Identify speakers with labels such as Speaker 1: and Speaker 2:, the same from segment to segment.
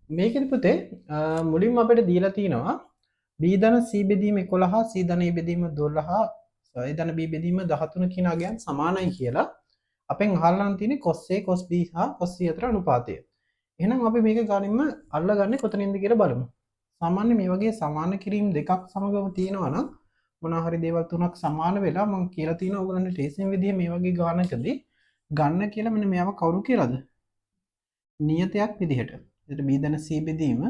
Speaker 1: මේකෙදි පුතේ මුලින්ම අපිට දීලා තියෙනවා B ධන C බෙදීම 11 C ධන A බෙදීම 12 A ධන B බෙදීම 13 කියන අගයන් සමානයි කියලා අපෙන් අහලා තියෙන්නේ cos A cos B සහ cos C අතර අනුපාතය. එහෙනම් අපි මේක ගානින්ම අල්ලගන්නේ කොතනින්ද කියලා බලමු. සාමාන්‍ය මේ වගේ සමාන කිරීම දෙකක් සමගම තියෙනවා නම් මොනවා හරි දේවල් තුනක් සමාන වෙලා මම කියලා තියෙනවා ඔයගොල්ලන්ට ටෙස්ටින් විදිහේ මේ වගේ ගානකදී ගන්න කියලා මෙන්න මෙයාව කවුරු කියලාද? නියතයක් විදිහට. එතකොට B ධන C බෙදීම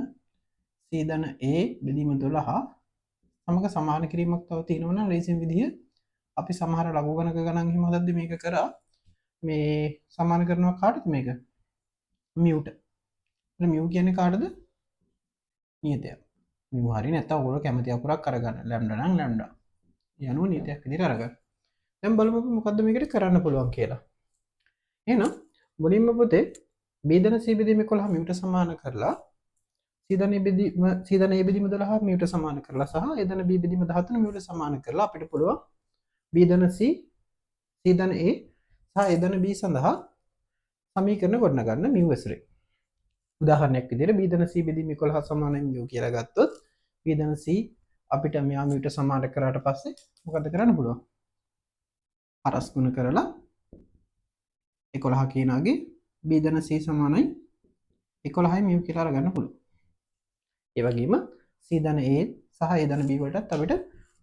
Speaker 1: C ධන A බෙදීම 12 සමග සමාන කිරීමක් තව තියෙනවා නම් ලේසියෙන් විදිහ අපි සමහර ලඝු ගණක ගණන් එහෙම හදද්දි මේක කරා මේ සමාන කරනවා කාටද මේක? මියුට. එතන මියු කියන්නේ කාටද? නියතයක්. මියු හරිය නැත්නම් ඔයගොල්ලෝ කැමති අකුරක් අරගන්න. ලැම්ඩා නම් ලැම්ඩා. යනුව නියතයක් විදිහට අරගන්න. දැන් බලමු අපි මොකද්ද මේකට කරන්න පුළුවන් කියලා. එහෙනම් මුලින්ම පුතේ B ධන C බෙදීම 11 මියුට සමාන කරලා C ධන A බෙදීම 12 මියුට සමාන කරලා සහ A ධන B බෙදීම 13 මියුට සමාන කරලා අපිට පුළුවන් B ධන C C ධන A සහ A ධන B සඳහා සමීකරණ ගොඩනගන්න මියු ඇසුරේ. උදාහරණයක් විදිහට B ධන C බෙදීම 11 සමානයි මියු කියලා ගත්තොත් B ධන C අපිට මෙයා මියුට සමාන කරාට පස්සේ මොකද කරන්න පුළුවන්? හරස් ගුණ කරලා 11 කියනාගේ B ධන C සමානයි 11යි මියු කියලා අරගන්න පුළුවන්. ඒ වගේම C ධන A සහ A ධන B වලටත් අපිට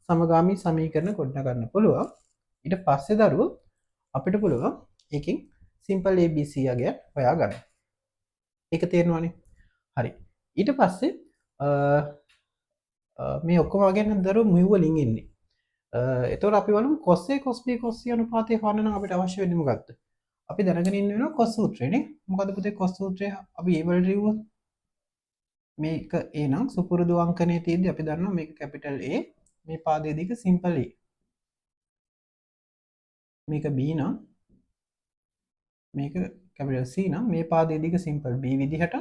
Speaker 1: සමගාමී සමීකරණ ගොඩනගන්න පුළුවන්. ඊට පස්සේ දරුවෝ අපිට පුළුවන් ඒකෙන් simple ABC අගය හොයාගන්න. ඒක තේරෙනවනේ. හරි. ඊට පස්සේ මේ ඔක්කොම අගයන් දරුවෝ mu වලින් එන්නේ. එතකොට අපි බලමු cos A cos B cos C අනුපාතය හොයන්න නම් අපිට අවශ්‍ය වෙන්නේ මොකක්ද? අපි දැනගෙන ඉන්න වෙනවා cos සූත්‍රය නේ. මොකද පුතේ cos සූත්‍රය අපි ඒ වලට ලියුවොත් මේක A නම් සුපුරුදු අංකනේ තියෙද්දි අපි දන්නවා මේක capital A මේ පාදයේ දිග simple A. මේක B නම් මේක capital C නම් මේ පාදයේ දිග simple B විදිහට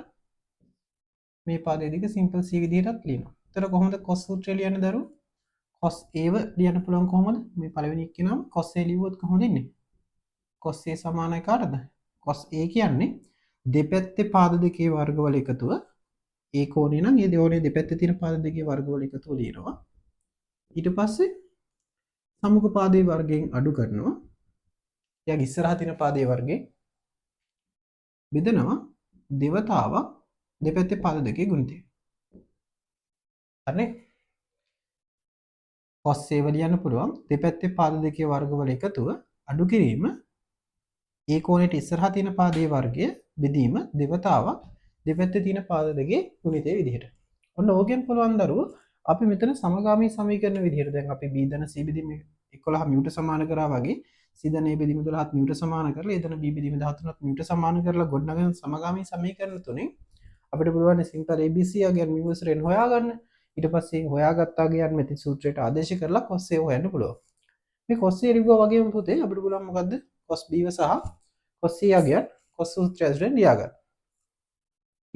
Speaker 1: මේ පාදයේ දිග simple C විදිහටත් ලියනවා. එතකොට කොහොමද cos සූත්‍රය ලියන්නේ දරුවෝ? cos A ව ලියන්න පුළුවන් කොහොමද? මේ පළවෙනි එක නම් cos A ලියුවොත් කොහොමද ඉන්නේ? cos A සමානයි කාටද? cos A කියන්නේ දෙපැත්තේ පාද දෙකේ වර්ගවල එකතුව. ඒ කෝණය නම් ඒ දෙකෝණේ දෙපැත්තේ තියෙන පාද දෙකේ වර්ගවල එකතුව ලියනවා. ඊට පස්සේ සමුඛ පාදයේ වර්ගයෙන් අඩු කරනවා. එයාගේ ඉස්සරහා තියෙන පාදයේ වර්ගයෙන් බෙදනවා දෙවතාවක් දෙපැත්තේ පාද දෙකේ ගුණිතය. හරිනේ? cos A ව ලියන්න පුළුවන් දෙපැත්තේ පාද දෙකේ වර්ගවල එකතුව අඩු කිරීම ඒ කෝණයට ඉස්සරහා තියෙන පාදයේ වර්ගය බෙදීම දෙවතාවක් දෙපැත්තේ තියෙන පාද දෙකේ ගුණිතය විදිහට. ඔන්න ඕකෙන් පුළුවන් දරුවෝ අපි මෙතන සමගාමී සමීකරණ විදිහට දැන් අපි B ධන C බෙදීම 11 මියුට සමාන කරා වගේ C ධන A බෙදීම 12ත් මියුට සමාන කරලා A ධන B බෙදීම 13ත් මියුට සමාන කරලා ගොඩනගන සමගාමී සමීකරණ තුනෙන් අපිට පුළුවන් simple ABC අගයන් මියු වශයෙන් හොයාගන්න. ඊට පස්සේ හොයාගත්තා ගියන් මෙති සූත්‍රයට ආදේශ කරලා cos A හොයන්න පුළුවන්. මේ cos A ලිව්වා වගේම පුතේ අපිට පුළුවන් මොකද්ද? cos B සහ cos C අගයන් cos සූත්‍රය ඇසුරෙන් ලියා ගන්න.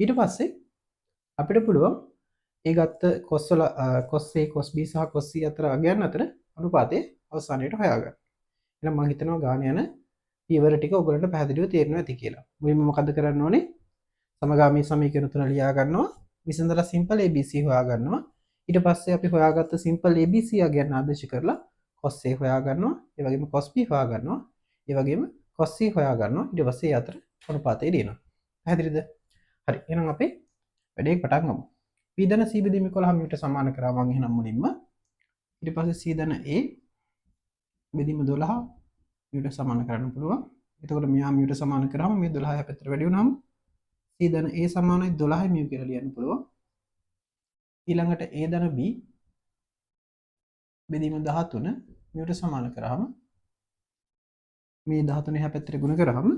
Speaker 1: ඊට පස්සේ අපිට පුළුවන් ඒ ගත්ත cos වල cos A cos B සහ cos C අතර අගයන් අතර අනුපාතය අවසානයේට හොයාගන්න. එහෙනම් මම හිතනවා ගාන යන පියවර ටික ඔයගොල්ලන්ට පැහැදිලිව තේරෙනවා ඇති කියලා. මුලින්ම මොකද්ද කරන්න ඕනේ? සමගාමී සමීකරණ තුන ලියා ගන්නවා. විසඳලා simple ABC හොයා ගන්නවා. ඊට පස්සේ අපි හොයාගත්ත simple ABC අගයන් ආදේශ කරලා cos A හොයා ගන්නවා. ඒ වගේම cos B හොයා ගන්නවා. ඒ වගේම cos C හොයා ගන්නවා. ඊට පස්සේ අතර අනුපාතය දෙනවා. පැහැදිලිද? හරි. එහෙනම් අපි වැඩේ පටන් ගමු. B ධන C බෙදීම 11 මියුට සමාන කරා මම එහෙනම් මුලින්ම. ඊට පස්සේ C ධන A බෙදීම 12 මියුට සමාන කරන්න පුළුවන්. එතකොට මෙයා මියුට සමාන කරාම මේ 12 පැත්තට වැඩි වුණාම C ධන A සමානයි 12යි මියු කියලා ලියන්න පුළුවන්. ඊළඟට A ධන B බෙදීම 13 මියුට සමාන කරාම මේ 13 එහා පැත්තට ගුණ කරාම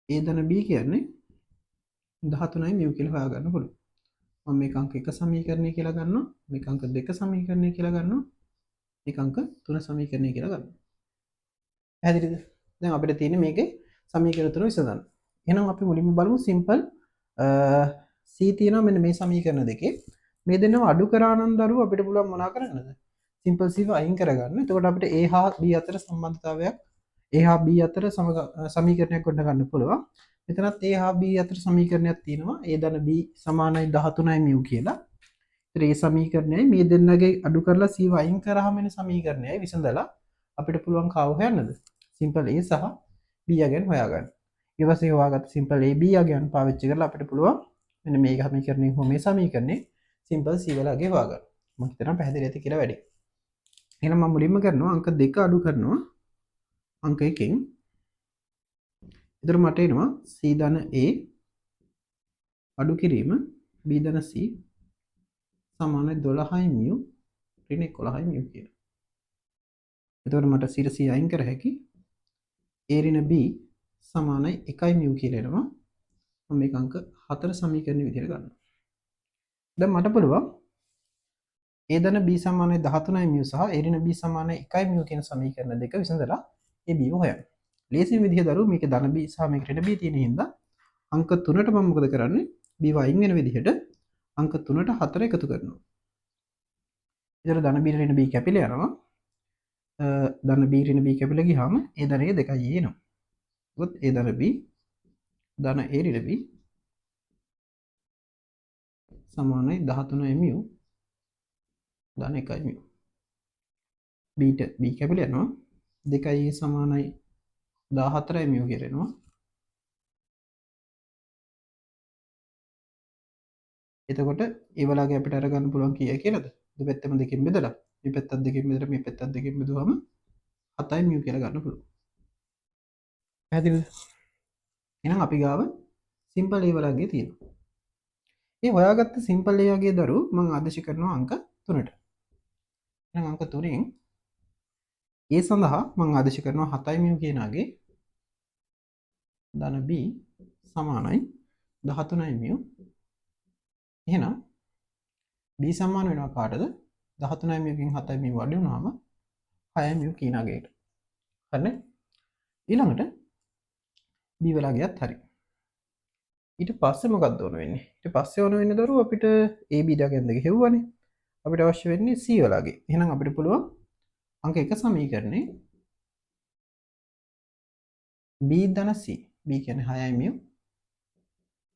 Speaker 1: A ධන B කියන්නේ 13යි මියු කියලා හොයාගන්න පුළුවන්. මම මේක අංක 1 සමීකරණය කියලා ගන්නවා. මේක අංක 2 සමීකරණය කියලා ගන්නවා. මේක අංක 3 සමීකරණය කියලා ගන්නවා. පැහැදිලිද? දැන් අපිට තියෙන්නේ මේකේ සමීකරණ තුන විසඳන්න. එහෙනම් අපි මුලින්ම බලමු simple C තියෙනවා මෙන්න මේ සමීකරණ දෙකේ. මේ දෙන්නව අඩු කරා නම් දරුවෝ අපිට පුළුවන් මොනා කරන්නද? simple C අයින් කරගන්න. එතකොට අපිට A හා B අතර සම්බන්ධතාවයක් A හා B අතර සමීකරණයක් ගොඩනගන්න පුළුවන්. මෙතනත් a හා b අතර සමීකරණයක් තියෙනවා. a ධන b සමානයි 13යි mu කියලා. ඒතර ඒ සමීකරණයයි මේ දෙන්නගේ අඩු කරලා c වයින් කරාම එන සමීකරණයයි විසඳලා අපිට පුළුවන් කාව හොයන්නද? සිම්පල් a සහ b යගෙන් හොයාගන්න. ඊට පස්සේ හොයාගත්ත සිම්පල් a b යගෙන් පාවිච්චි කරලා අපිට පුළුවන් මෙන්න මේ සමීකරණය හෝ මේ සමීකරණේ සිම්පල් c වලගේ හොයාගන්න. මම හිතනවා පැහැදිලි ඇති කියලා වැඩි. එහෙනම් මම මුලින්ම කරනවා අංක 2 අඩු කරනවා අංක 1කින්. එතකොට මට එනවා c ධන a අඩු කිරීම b ධන c සමානයි 12යි mu ඍණ 11යි mu කියලා. එතකොට මට 100 අයින් කර හැකි a ඍණ b සමානයි 1යි mu කියලා එනවා. මම මේක අංක 4 සමීකරණයේ විදිහට ගන්නවා. දැන් මට පුළුවන් a ධන b සමානයි 13යි mu සහ a ඍණ b සමානයි 1යි mu කියන සමීකරණ දෙක විසඳලා a b හොයන්න. ලේසිම විදිහ දරුවෝ මේකේ ධන b සහ මේකේ ඍණ b තියෙන හින්දා අංක 3ට මම මොකද කරන්නේ? b වයින් වෙන විදිහට අංක 3ට 4 එකතු කරනවා. ඒතර ධන b ඍණ b කැපිලා යනවා. ධන b ඍණ b කැපිලා ගියාම a ධනය 2යි එනවා. ඒකත් a ධන b ධන a ඍණ b සමානයි 13යි mu ධන 1යි mu. b ට b කැපිලා යනවා. 2යි a සමානයි 14යි mu කියලා එනවා. එතකොට ඒ වලගේ අපිට අරගන්න පුළුවන් කීයද කියලාද? දෙපැත්තම දෙකෙන් බෙදලා මේ පැත්තත් දෙකෙන් බෙදලා මේ පැත්තත් දෙකෙන් බෙදුවම 7යි mu කියලා ගන්න පුළුවන්. පැහැදිලිද? එහෙනම් අපි ගාව සිම්පල් a වලගේ තියෙනවා. මේ හොයාගත්ත සිම්පල් a වගේ දරුවෝ මම ආදේශ කරනවා අංක 3ට. එහෙනම් අංක 3න් a සඳහා මම ආදේශ කරනවා 7යි mu කියනාගේ ධන b සමානයි 13යි mu. එහෙනම් b සමාන වෙනවා කාටද? 13යි mu කින් 7යි mu වඩ වුණාම 6යි mu කියනාගේට. හරිනේ? ඊළඟට b වලගේත් හරි. ඊට පස්සේ මොකක්ද ඕන වෙන්නේ? ඊට පස්සේ ඕන වෙන්නේ දරුවෝ අපිට ab දගෙන් දෙක හෙව්වනේ. අපිට අවශ්‍ය වෙන්නේ c වලගේ. එහෙනම් අපිට පුළුවන් අංක 1 සමීකරණේ b ධන c b කියන්නේ 6යි mu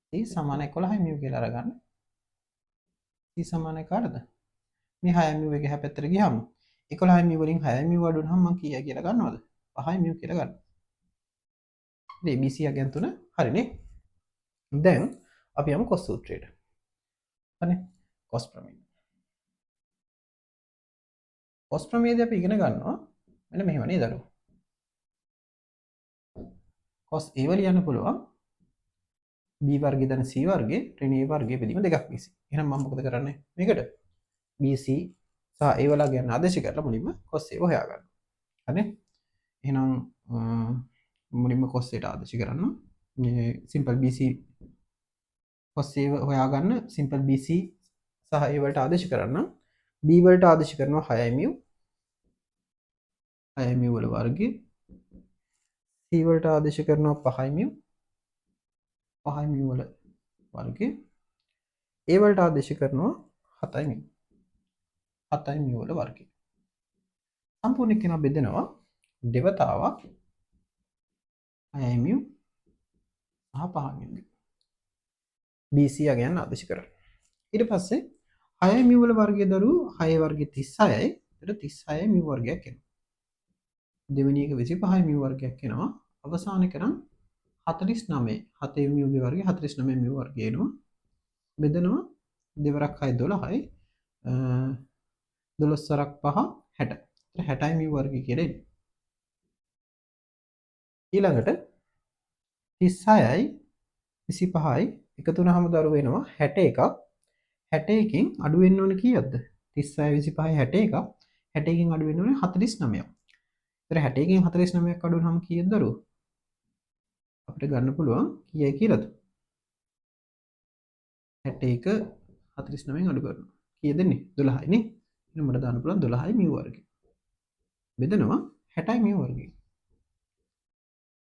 Speaker 1: c සමාන 11යි mu කියලා අරගන්න. c සමාන කාටද? මේ 6යි mu එක එහා පැත්තට ගියාම 11යි mu වලින් 6යි mu අඩු වුණාම මම කීයක් කියලා ගන්නවද? 5යි mu කියලා ගන්නවා. ඉතින් abc යගෙන් තුන හරිනේ. දැන් අපි යමු cos සූත්‍රයට. හරිනේ? cos ප්‍රමේය. cos ප්‍රමේයදී අපි ඉගෙන ගන්නවා මෙන්න මෙහෙම නේද දරුවෝ? cos a වල යන්න පුළුවන් b වර්ගය ධන c වර්ගයේ ඍණ a වර්ගයේ බෙදීම දෙකක් විසි. එහෙනම් මම මොකද කරන්නේ? මේකට bc සහ a වල ගන්න ආදේශ කරලා මුලින්ම cos a හොයාගන්න. හරිනේ? එහෙනම් මුලින්ම cos a ට ආදේශ කරන්න. මේ simple bc cos a හොයාගන්න simple bc සහ a වලට ආදේශ කරන්න. b වලට ආදේශ කරනවා 6යි mu 6යි mu වල වර්ගය. c වලට ආදේශ කරනවා 5යි mu 5යි mu වල වර්ගය. a වලට ආදේශ කරනවා 7යි mu 7යි mu වල වර්ගය. සම්පූර්ණ කෙනා බෙදෙනවා දෙවතාවක් 6යි mu සහ 5යි mu. bc යගෙන ආදේශ කරනවා. ඊට පස්සේ 6යි mu වල වර්ගය දරුවෝ 6 වර්ගය 36යි. ඒතර 36යි mu වර්ගයක් එනවා. දෙවෙනි එක 25යි mu වර්ගයක් එනවා. අවසාන එක නම් 49 7 mu ගේ වර්ගය 49 mu වර්ගය එනවා. බෙදනවා දෙවරක් 6 12යි 12 වරක් 5 60. 60යි mu වර්ගය කියලා එන්නේ. ඊළඟට 36යි 25යි එකතු වුණාම දරුවෝ වෙනවා 61ක්. 61කින් අඩු වෙන්න ඕනේ කීයක්ද? 36 25 61ක්. 61කින් අඩු වෙන්න ඕනේ 49ක්. ඒතර 61කින් 49ක් අඩු වුණාම කීයද දරුවෝ? අපිට ගන්න පුළුවන් කීයයි කියලාද? 61 49න් අඩු කරනවා. කීයද දෙන්නේ? 12යි නේ. එහෙනම් මට දාන්න පුළුවන් 12යි mu වර්ගය. බෙදනවා 60යි mu වර්ගය.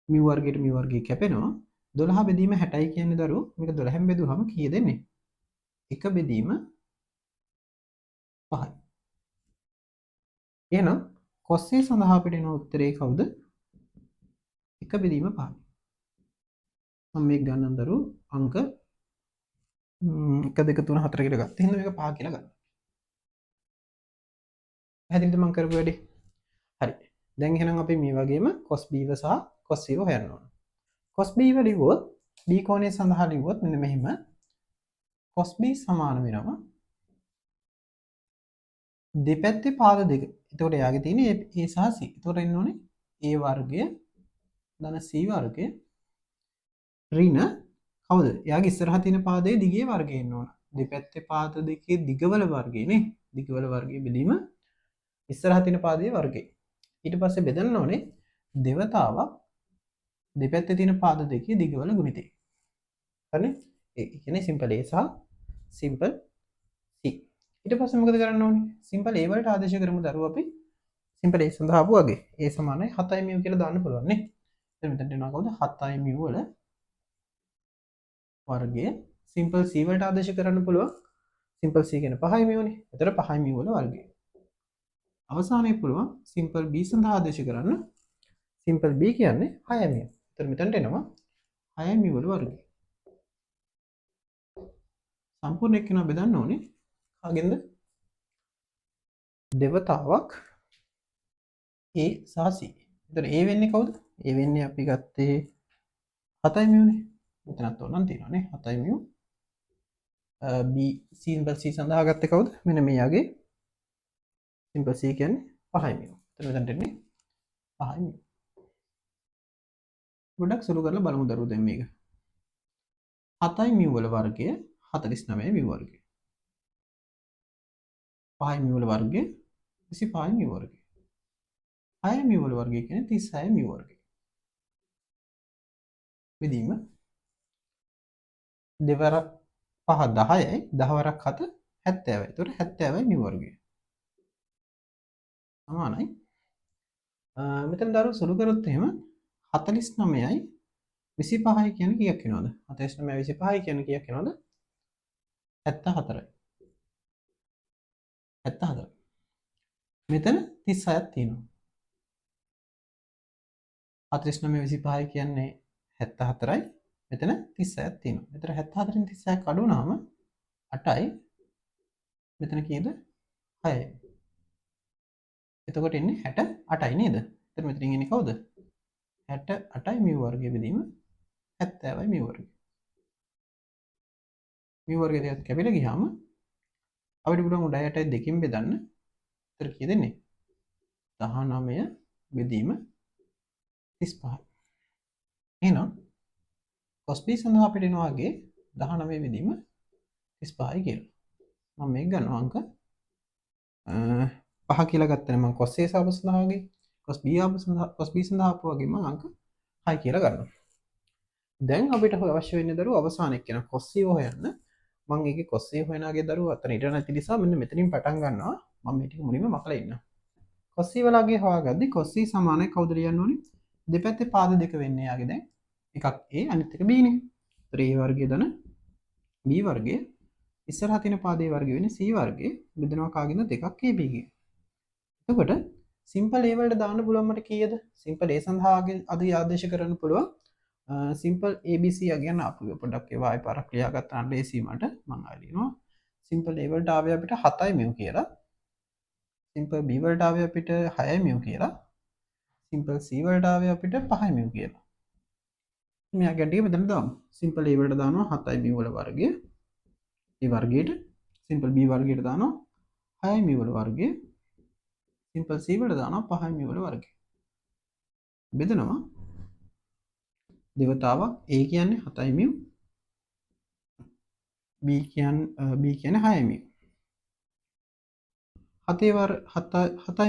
Speaker 1: mu වර්ගයට mu වර්ගය කැපෙනවා. 12 බෙදීම 60යි කියන්නේ දරුවෝ මේක 12න් බෙදුවහම කීයද දෙන්නේ? 1 බෙදීම 5යි. එහෙනම් cos a සඳහා අපිට එන උත්තරේ කවුද? 1 බෙදීම 5යි. මම මේක ගන්න දරු අංක 1 2 3 4 කියලා ගත්තා. එහෙනම් මේක 5 කියලා ගන්න. පැහැදිලිද මම කරපු වැඩේ? හරි. දැන් එහෙනම් අපි මේ වගේම cos b සහ cos c හොයන්න ඕන. cos b වලිවොත් b කෝණය සඳහා ලිව්වොත් මෙන්න මෙහෙම cos b සමාන වෙනවා දෙපැත්තේ පාද දෙක. එතකොට එයාගේ තියෙන්නේ a සහ c. එතකොට එන්න ඕනේ a වර්ගය ධන c වර්ගය ඍණ කවුද? එයාගේ ඉස්සරහා තියෙන පාදයේ දිගේ වර්ගය එන්න ඕන. දෙපැත්තේ පාද දෙකේ දිගවල වර්ගය නේ. දිගවල වර්ගය බෙදීම ඉස්සරහා තියෙන පාදයේ වර්ගය. ඊට පස්සේ බෙදන්න ඕනේ දෙවතාවක් දෙපැත්තේ තියෙන පාද දෙකේ දිගවල ගුණිතය. හරිනේ? ඒ කියන්නේ සිම්පල් a සහ සිම්පල් c. ඊට පස්සේ මොකද කරන්න ඕනේ? සිම්පල් a වලට ආදේශ කරමු දරුවෝ අපි සිම්පල් a සඳහා ආපු වගේ. a සමානයි 7 μ කියලා දාන්න පුළුවන් නේ. එතන මෙතනට එනවා කවුද? 7 μ වල වර්ගය සිම්පල් c වලට ආදේශ කරන්න පුළුවන්. සිම්පල් c කියන්නේ 5 μ නේ. එතන 5 μ වල වර්ගය. අවසානයේ පුළුවන් සිම්පල් b සඳහා ආදේශ කරන්න. සිම්පල් b කියන්නේ 6 μ. එතන මෙතනට එනවා 6 μ වල වර්ගය. සම්පූර්ණ එක්කෙනා බෙදන්න ඕනේ කාගෙන්ද? දෙවතාවක් a සහ c. එතන a වෙන්නේ කවුද? a වෙන්නේ අපි ගත්තේ 7 μ නේ. මෙතනත් ඕනනම් තියෙනවා නේ 7 μ. b සිම්පල් c සඳහා ගත්තේ කවුද? මෙන්න මෙයාගේ සිම්පල් c කියන්නේ 5 μ. එතන මෙතනට එන්නේ 5 μ. ගොඩක් සුළු කරලා බලමු දරුවෝ දැන් මේක. 7 μ වල වර්ගය 49 μ වර්ගය. 5 μ වල වර්ගය 25 μ වර්ගය. 6 μ වල වර්ගය කියන්නේ 36 μ වර්ගය. බෙදීම දෙවරක් 5 10යි 10 වරක් 7 70යි. ඒතකොට 70යි μ වර්ගය. සමානයි. මෙතන දරුවෝ සුළු කරොත් එහෙම 49යි 25යි කියන්නේ කීයක් වෙනවද? 49යි 25යි කියන්නේ කීයක් වෙනවද? 74යි. 74. මෙතන 36ක් තියෙනවා. 49 25 කියන්නේ 74යි. මෙතන 36ක් තියෙනවා. මෙතන 74න් 36ක් අඩු වුණාම 8යි. මෙතන කීයද? 6යි. එතකොට එන්නේ 68යි නේද? එතන මෙතනින් එන්නේ කවුද? 68යි μ වර්ගය බෙදීම 70යි μ වර්ගය. μ වර්ගය දෙකත් කැපිලා ගියාම අපිට පුළුවන් උඩ යටයි දෙකෙන් බෙදන්න. එතන කීයද එන්නේ? 19 බෙදීම 35. එහෙනම් cos b සඳහා අපිට එනවා වගේ 19 බෙදීම 35යි කියලා. මම මේක ගන්නවා අංක 5 කියලා ගත්තනේ මම cos a සාප සඳහා වගේ cos b සඳහා ආපු වගේ මම අංක 6 කියලා ගන්නවා. දැන් අපිට අවශ්‍ය වෙන්නේ දරුවෝ අවසානයේ කියන cos c හොයන්න. මම ඒකේ cos a හොයනාගේ දරුවෝ අතන ඉඳ නැති නිසා මෙන්න මෙතනින් පටන් ගන්නවා. මම මේ ටික මුලින්ම මකලා ඉන්නවා. cos c වලගේ හොයාගද්දි cos c සමානයි කවුද ලියන්න ඕනේ? දෙපැත්තේ පාද දෙක වෙන්නේ යාගේ දැන් එකක් a අනිත් එක b නේ. ඒතර a වර්ගය දන b වර්ගය ඉස්සරහා තියෙන පාදයේ වර්ගය වෙන්නේ c වර්ගය බෙදනවා කාගෙන්ද දෙකක් ab ගේ. එතකොට සිම්පල් a වලට දාන්න පුළුවන් මට කීයද? සිම්පල් a සඳහා අද ආදේශ කරන්න පුළුවන්. සිම්පල් abc අගයන් අපි පොඩ්ඩක් ඒවා ආයෙ පාරක් ලියා ගන්න ලේසි මට. මම ආලිනවා සිම්පල් a වලට ආවේ අපිට 7යි μ කියලා. සිම්පල් b වලට ආවේ අපිට 6යි μ කියලා. සිම්පල් c වලට ආවේ අපිට 5යි μ කියලා. මෙයා ගැටිය මෙතන දාමු. සිම්පල් a වලට දානවා 7යි μ වල වර්ගය. ඒ වර්ගයට සිම්පල් b වර්ගයට දානවා 6යි μ වල වර්ගය. සිම්පල් c වලට දානවා 5යි μ වල වර්ගය. බෙදනවා දෙවතාවක් a කියන්නේ 7යි μ b කියන්නේ 6යි μ. 7යි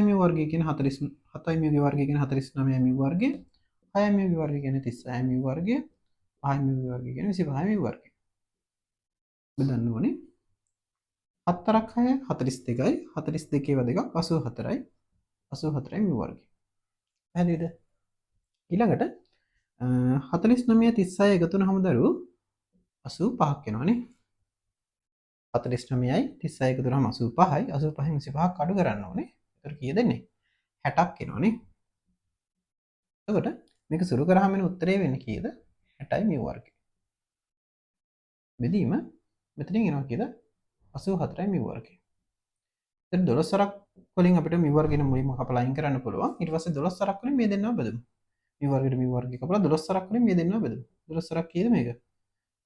Speaker 1: μ වර්ගය කියන්නේ 7යි μ ගේ වර්ගය කියන්නේ 49යි μ වර්ගය. 6යි μ ගේ වර්ගය කියන්නේ 36යි μ වර්ගය. 5යි μ ගේ වර්ගය කියන්නේ 25යි μ වර්ගය. බෙදන්න ඕනේ 4ක් 6 42යි 42 ඒවා දෙකක් 84යි 84යි μ වර්ගය. පැහැදිලිද? ඊළඟට 49 36 එකතු වුනහම දරුවෝ 85ක් වෙනවානේ. 49යි 36 එකතු වුනහම 85යි 85න් 25ක් අඩු කරන්න ඕනේ. ඒතර කීයද එන්නේ? 60ක් එනවානේ. එතකොට මේක සුළු කරාම එන උත්තරේ වෙන්නේ කීයද? 60යි μ වර්ගය. බෙදීම මෙතනින් එනවා කියලා 84යි මිව වර්ගය. දැන් 12 සරක් වලින් අපිට මිව වර්ගෙන මුලින්ම කපලා අයින් කරන්න පුළුවන්. ඊට පස්සේ 12 සරක් වලින් මේ දෙන්නව බෙදමු. මිව වර්ගෙට මිව වර්ගය කපලා 12 සරක් වලින් මේ දෙන්නව බෙදමු. 12 සරක් කීයද මේක?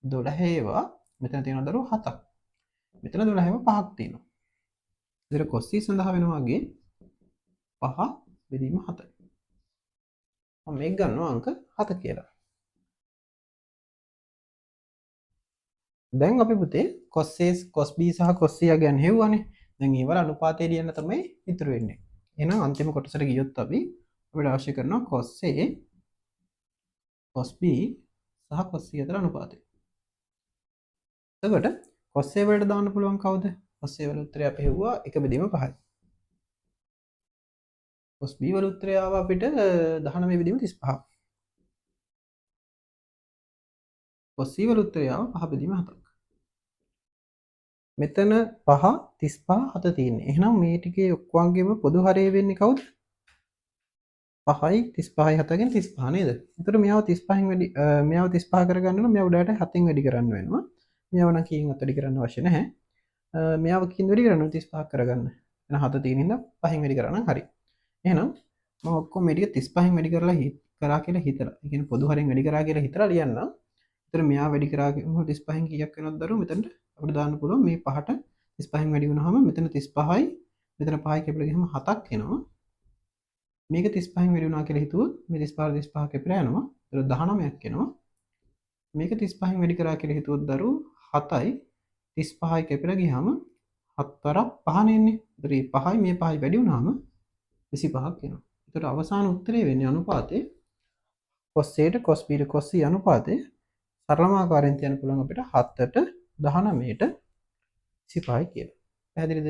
Speaker 1: 12 ඒවා මෙතන තියෙනවා දරුවෝ 7ක්. මෙතන 12 ඒවා 5ක් තියෙනවා. ඒතර cos c සඳහා වෙනවා වගේ 5 බෙදීම 7යි. මම මේක ගන්නවා අංක 7 කියලා. දැන් අපි පුතේ cos a cos b සහ cos c ගැන හෙව්වනේ. දැන් ඒවල අනුපාතය ලියන්න තමයි ඉතුරු වෙන්නේ. එහෙනම් අන්තිම කොටසට ගියොත් අපිට අවශ්‍ය කරනවා cos a cos b සහ cos c අතර අනුපාතය. එතකොට cos a වලට දාන්න පුළුවන් කවුද? cos a වල උත්තරය අපි හෙව්වා 1 බෙදීම 5යි. cos b වල උත්තරය ආව අපිට 19 බෙදීම 35. cos c වල උත්තරය ආව 5 බෙදීම 7ක්. මෙතන 5 35 7 තියෙන්නේ. එහෙනම් මේ ටිකේ ඔක්කොංගෙම පොදු හරය වෙන්නේ කවුද? 5යි 35යි 7ගෙන් 35 නේද? එතකොට මෙයාව 35න් වැඩි මෙයාව 35 කරගන්න නම් මෙයා උඩට 7න් වැඩි කරන්න වෙනවා. මෙයාව නම් කීයෙන් වැඩි කරන්න අවශ්‍ය නැහැ. මෙයාව කීයෙන් වැඩි කරන්න 35ක් කරගන්න. එහෙනම් 7 තියෙන හින්දා 5න් වැඩි කරා නම් හරි. එහෙනම් මම ඔක්කොම මේ ටික 35න් වැඩි කරා කියලා හිතලා. ඒ කියන්නේ පොදු හරෙන් වැඩි කරා කියලා හිතලා ලියන්නම්. එතන මෙයා වැඩි කරා 35න් කීයක් වෙනවද දරුවෝ මෙතනට අපිට දාන්න පුළුවන් මේ 5ට 35න් වැඩි වුණාම මෙතන 35යි මෙතන 5යි කැපිලා ගියම 7ක් එනවා. මේක 35න් වැඩි වුණා කියලා හිතුවොත් මේ 35 35 කැපිලා යනවා. ඒතර 19ක් එනවා. මේක 35න් වැඩි කරා කියලා හිතුවොත් දරුවෝ 7යි 35යි කැපිලා ගියාම 7 වරක් 5 නෙන්නේ. ඒතර මේ 5යි මේ 5යි වැඩි වුණාම 25ක් එනවා. ඒතර අවසාන උත්තරේ වෙන්නේ අනුපාතේ cos A ට cos B ට cos C අනුපාතේ සරලම ආකාරයෙන් තියන්න පුළුවන් අපිට 7ට 19ට 25යි කියලා. පැහැදිලිද?